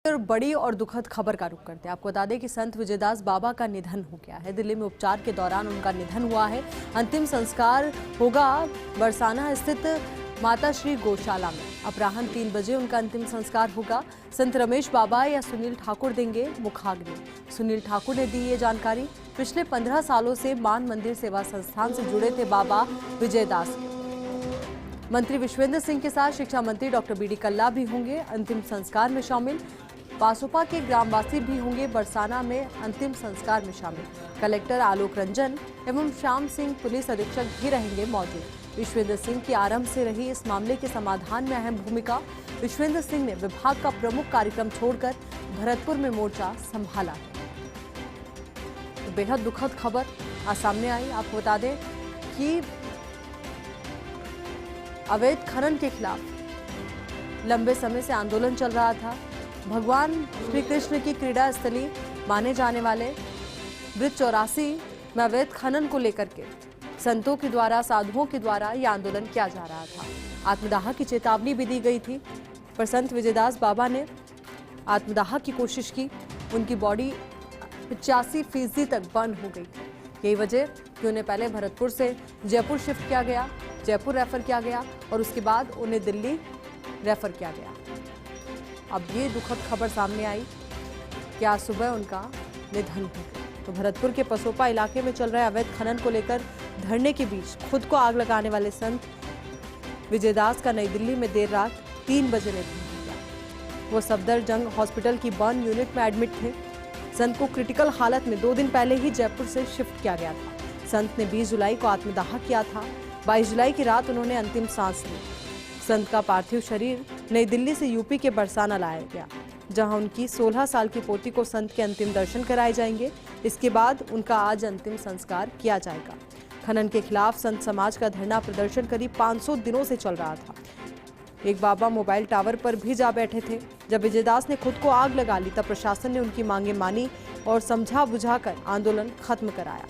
और बड़ी और दुखद खबर का रुख करते हैं। आपको बता दें कि संत विजयदास बाबा का निधन हो गया है। दिल्ली में उपचार के दौरान उनका निधन हुआ है। अंतिम संस्कार होगा बरसाना स्थित माता श्री गौशाला में। अपराह्न 3 बजे उनका अंतिम संस्कार होगा। संत रमेश बाबा या सुनील ठाकुर देंगे मुखाग्नि। सुनील ठाकुर ने दी ये जानकारी। पिछले 15 सालों से मान मंदिर सेवा संस्थान से जुड़े थे बाबा विजयदास। मंत्री विश्वेंद्र सिंह के साथ शिक्षा मंत्री डॉक्टर बी डी कल्ला भी होंगे अंतिम संस्कार में शामिल। पासोपा के ग्रामवासी भी होंगे बरसाना में अंतिम संस्कार में शामिल। कलेक्टर आलोक रंजन एवं श्याम सिंह पुलिस अधीक्षक भी रहेंगे मौजूद। विश्वेंद्र सिंह की आरंभ से रही इस मामले के समाधान में अहम भूमिका। विश्वेंद्र सिंह ने विभाग का प्रमुख कार्यक्रम छोड़कर भरतपुर में मोर्चा संभाला है। तो बेहद दुखद खबर आज सामने आई। आपको बता दें कि अवैध खनन के खिलाफ लंबे समय से आंदोलन चल रहा था। भगवान श्री कृष्ण की क्रीड़ा स्थली माने जाने वाले ब्रिज 84 में अवैध खनन को लेकर के संतों के द्वारा, साधुओं के द्वारा यह आंदोलन किया जा रहा था। आत्मदाह की चेतावनी भी दी गई थी, पर संत विजयदास बाबा ने आत्मदाह की कोशिश की। उनकी बॉडी 85% तक बर्न हो गई थी। यही वजह कि उन्हें पहले भरतपुर से जयपुर शिफ्ट किया गया, जयपुर रेफर किया गया और उसके बाद उन्हें दिल्ली रेफर किया गया। अब ये दुखद खबर सामने आई कि आज सुबह उनका निधन हो गया। तो भरतपुर के पसोपा इलाके में चल रहे अवैध खनन को लेकर धरने के बीच खुद को आग लगाने वाले संत विजयदास का नई दिल्ली में देर रात 3 बजे निधन हो गया। वो सफदरजंग हॉस्पिटल की बर्न यूनिट में एडमिट थे। संत को क्रिटिकल हालत में 2 दिन पहले ही जयपुर से शिफ्ट किया गया था। संत ने 20 जुलाई को आत्मदाह किया था। 22 जुलाई की रात उन्होंने अंतिम सांस ली। संत का पार्थिव शरीर नई दिल्ली से यूपी के बरसाना लाया गया, जहां उनकी 16 साल की पोती को संत के अंतिम दर्शन कराए जाएंगे। इसके बाद उनका आज अंतिम संस्कार किया जाएगा। खनन के खिलाफ संत समाज का धरना प्रदर्शन करीब 500 दिनों से चल रहा था। एक बाबा मोबाइल टावर पर भी जा बैठे थे। जब विजयदास ने खुद को आग लगा ली तब प्रशासन ने उनकी मांगे मानी और समझा बुझाकर आंदोलन खत्म कराया।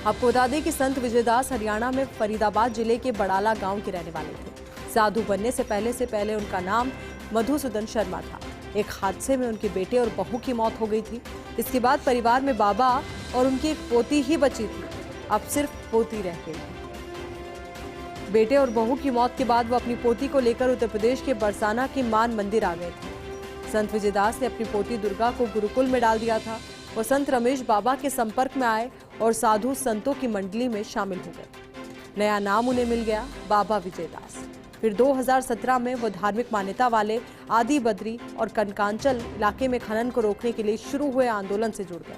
आपको बता दें कि संत विजयदास हरियाणा में फरीदाबाद जिले के बड़ाला गांव के रहने वाले थे। साधु बनने से पहले उनका नाम मधुसूदन शर्मा था। एक हादसे में उनके बेटे और बहू की मौत हो गई थी। इसके बाद परिवार में बाबा और उनकी एक पोती ही बची थी। अब सिर्फ पोती रह गई। बेटे और बहू की मौत के बाद वो अपनी पोती को लेकर उत्तर प्रदेश के बरसाना के मान मंदिर आ गए थे। संत विजयदास ने अपनी पोती दुर्गा को गुरुकुल में डाल दिया था। वो संत रमेश बाबा के संपर्क में आए और साधु संतों की मंडली में शामिल हो गए। नया नाम उन्हें मिल गया, बाबा विजयदास। फिर 2017 में वो धार्मिक मान्यता वाले आदि बद्री और कनकांचल इलाके में खनन को रोकने के लिए शुरू हुए आंदोलन से जुड़ गए।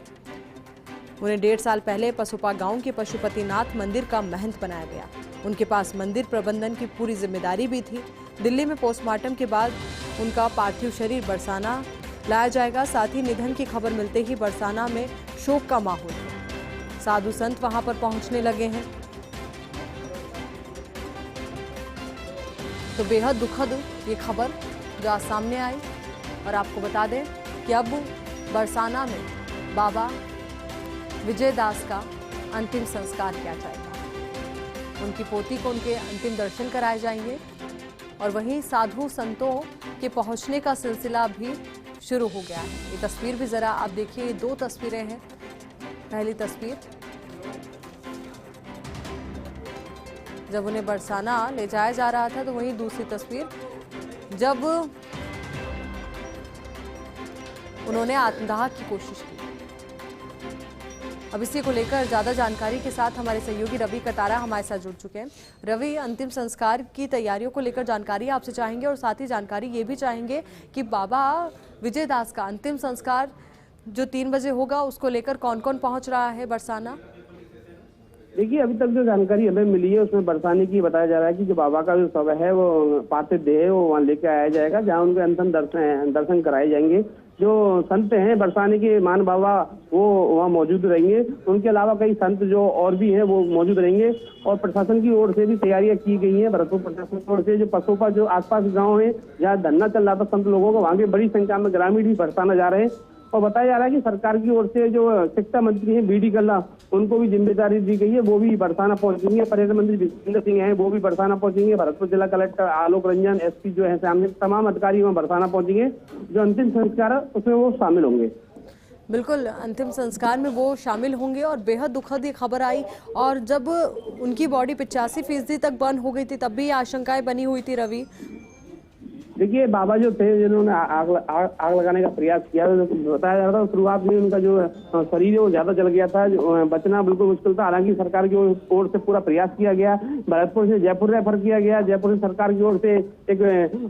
उन्हें 1.5 साल पहले पसोपा गांव के पशुपतिनाथ मंदिर का महंत बनाया गया। उनके पास मंदिर प्रबंधन की पूरी जिम्मेदारी भी थी। दिल्ली में पोस्टमार्टम के बाद उनका पार्थिव शरीर बरसाना लाया जाएगा। साथ ही निधन की खबर मिलते ही बरसाना में शोक का माहौल है। साधु संत वहां पर पहुंचने लगे हैं। तो बेहद दुखद ये खबर जो आज सामने आई। और आपको बता दें कि अब बरसाना में बाबा विजयदास का अंतिम संस्कार किया जाएगा। उनकी पोती को उनके अंतिम दर्शन कराए जाएंगे और वहीं साधु संतों के पहुंचने का सिलसिला भी शुरू हो गया है। ये तस्वीर भी जरा आप देखिए, ये 2 तस्वीरें हैं। पहली तस्वीर जब उन्हें बरसाना ले जाया जा रहा था, तो वहीं दूसरी तस्वीर जब उन्होंने आत्मदाह की कोशिश की। अब इसी को लेकर ज्यादा जानकारी के साथ हमारे सहयोगी रवि कटारा हमारे साथ जुड़ चुके हैं। रवि, अंतिम संस्कार की तैयारियों को लेकर जानकारी आपसे चाहेंगे और साथ ही जानकारी ये भी चाहेंगे कि बाबा विजयदास का अंतिम संस्कार जो 3 बजे होगा उसको लेकर कौन कौन पहुंच रहा है बरसाना? देखिए, अभी तक जो जानकारी हमें मिली है उसमें बरसाने की बताया जा रहा है कि जो बाबा का जो शव है वो पार्थिव देह है वो वहाँ लेके आया जाएगा, जहाँ उनके अंतिम दर्शन कराए जाएंगे। जो संत हैं बरसाने के मान बाबा वो वहाँ मौजूद रहेंगे। उनके अलावा कई संत जो और भी हैं वो मौजूद रहेंगे और प्रशासन की ओर से भी तैयारियां की गई हैं। भरतपुर प्रशासन की ओर से जो पसोपा जो आसपास गाँव है जहाँ धरना चल रहा था संत लोगों का, वहाँ के बड़ी संख्या में ग्रामीण भी बरसाना जा रहे हैं और बताया जा रहा है कि सरकार की ओर से जो शिक्षा मंत्री हैं बीडी कल्ला, उनको भी जिम्मेदारी दी गई है, वो भी बरसाना पहुंचेंगे। पर्यटन मंत्री विश्वेंद्र सिंह हैं, वो भी बरसाना पहुंचेंगे। भरतपुर जिला कलेक्टर आलोक रंजन, एसपी जो है सामने, तमाम अधिकारी वहाँ बरसाना पहुंचेंगे। जो अंतिम संस्कार है उसमें वो शामिल होंगे। बिल्कुल, अंतिम संस्कार में वो शामिल होंगे। और बेहद दुखद ये खबर आई, और जब उनकी बॉडी 85% तक बर्न हो गई थी तब भी आशंकाएं बनी हुई थी। रवि, देखिए, बाबा जो थे जिन्होंने आग लगाने का प्रयास किया, बताया जा रहा था शुरुआत में उनका जो शरीर है वो ज्यादा जल गया था, बचना बिल्कुल मुश्किल था। हालांकि सरकार की ओर से पूरा प्रयास किया गया, भरतपुर से जयपुर रेफर किया गया। जयपुर से सरकार की ओर से एक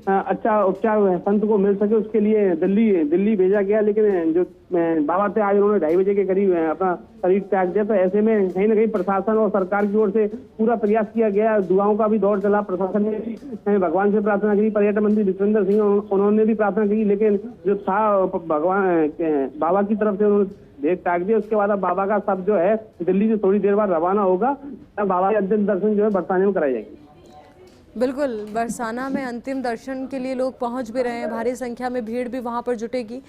अच्छा उपचार संत को मिल सके उसके लिए दिल्ली भेजा गया। लेकिन जो बाबा थे आज उन्होंने 2:30 बजे के करीब अपना शरीर त्याग दिया। तो ऐसे में कहीं ना कहीं प्रशासन और सरकार की ओर से पूरा प्रयास किया गया, दुआओं का भी दौर चला। प्रशासन ने भी भगवान से प्रार्थना की, पर्यटन मंत्री विश्वेंद्र सिंह उन्होंने भी प्रार्थना की। लेकिन जो था भगवान बाबा की तरफ से उन्होंने देह त्याग दिया। उसके बाद अब बाबा का शव जो है दिल्ली से थोड़ी देर बाद रवाना होगा। अब बाबा के अंतिम दर्शन जो है बरसाने में कराए जाएंगे। बिल्कुल, बरसाना में अंतिम दर्शन के लिए लोग पहुंच भी रहे हैं, भारी संख्या में भीड़ भी वहां पर जुटेगी।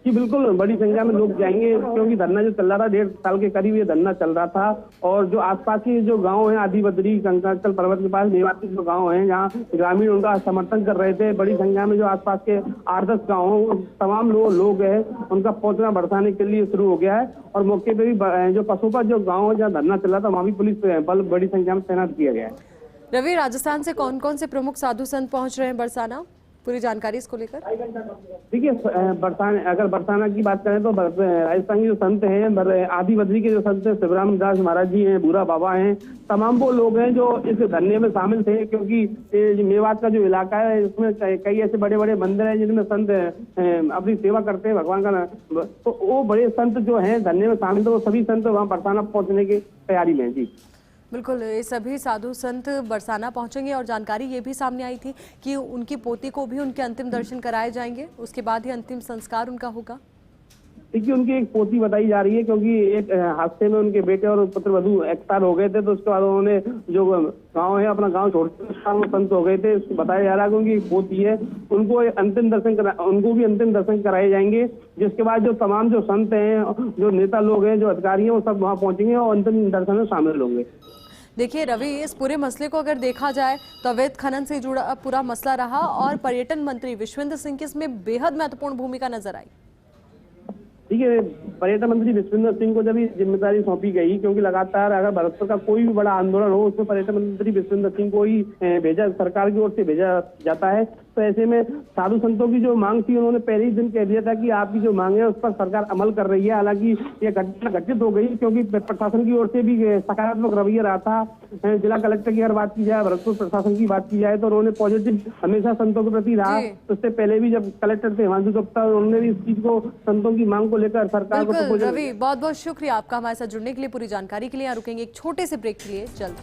जी बिल्कुल, बड़ी संख्या में लोग जाएंगे, क्योंकि धरना जो चल रहा था 1.5 साल के करीब ये धरना चल रहा था। और जो आसपास के जो गांव हैं, आदि बद्री कंकरांचल पर्वत के पास मेवात के जो गांव हैं, जहां ग्रामीण उनका समर्थन कर रहे थे, बड़ी संख्या में जो आसपास के 8-10 गाँव तमाम लोग हैं, उनका पहुंचना बरसाने के लिए शुरू हो गया है। और मौके पर भी जो पशुपा जो गाँव है जहाँ धरना चल रहा था, वहाँ भी पुलिस बल बड़ी संख्या में तैनात किया गया है। रवि, राजस्थान से कौन कौन से प्रमुख साधु संत पहुंच रहे हैं बरसाना, पूरी जानकारी इसको लेकर? देखिए, अगर बरसाना की बात करें तो राजस्थान के जो संत हैं, आदि बद्री के जो संत हैं, शिवराम दास महाराज जी हैं, बूढ़ा बाबा हैं, तमाम वो लोग हैं जो इस धरने में शामिल थे। क्योंकि मेवात का जो इलाका है इसमें कई ऐसे बड़े बड़े मंदिर हैं जिनमें संत अपनी सेवा करते हैं भगवान का। तो वो बड़े संत जो हैं धरने में शामिल थे, वो सभी संत वहाँ बरसाना पहुंचने की तैयारी में। जी बिल्कुल, ये सभी साधु संत बरसाना पहुंचेंगे। और जानकारी ये भी सामने आई थी कि उनकी पोती को भी उनके अंतिम दर्शन कराए जाएंगे, उसके बाद ही अंतिम संस्कार उनका होगा। देखिए, उनकी एक पोती बताई जा रही है, क्योंकि एक हादसे में उनके बेटे और पुत्रवधू एक्सपायर हो गए थे। तो उसके बाद उन्होंने जो गांव है अपना गांव छोड़ के संत हो गए थे। बताया जा रहा है कि उनकी एक पोती है, उनको भी अंतिम दर्शन कराए जाएंगे। जिसके बाद जो तमाम जो संत हैं, जो नेता लोग हैं, जो अधिकारी हैं, वो सब वहाँ पहुंचेंगे और अंतिम दर्शन में शामिल होंगे। देखिए रवि, इस पूरे मसले को अगर देखा जाए तो अवैध खनन से जुड़ा पूरा मसला रहा, और पर्यटन मंत्री विश्वेंद्र सिंह की इसमें बेहद महत्वपूर्ण भूमिका नजर आई। ठीक है, पर्यटन मंत्री विश्वेंद्र सिंह को जब ये जिम्मेदारी सौंपी गई, क्योंकि लगातार अगर भरतपुर का कोई भी बड़ा आंदोलन हो उसमें पर्यटन मंत्री विश्वेंद्र सिंह को ही सरकार की ओर से भेजा जाता है। तो ऐसे में साधु संतों की जो मांग थी, उन्होंने पहले ही दिन कह दिया था कि आपकी जो मांग है उस पर सरकार अमल कर रही है। हालांकि ये घटना घटित हो गई, क्योंकि प्रशासन की ओर से भी सकारात्मक रवैया रहा था। जिला कलेक्टर की अगर बात की जाए, भरतपुर प्रशासन की बात की जाए, तो उन्होंने पॉजिटिव हमेशा संतों के प्रति रहा। तो उससे पहले भी जब कलेक्टर थे हिमांशु गुप्ता, उन्होंने भी इस चीज को, संतों की मांग को लेकर सरकार को रवि, बहुत बहुत शुक्रिया आपका हमारे साथ जुड़ने के लिए, पूरी जानकारी के लिए। यहाँ रुकेंगे एक छोटे से ब्रेक के लिए, जल्द।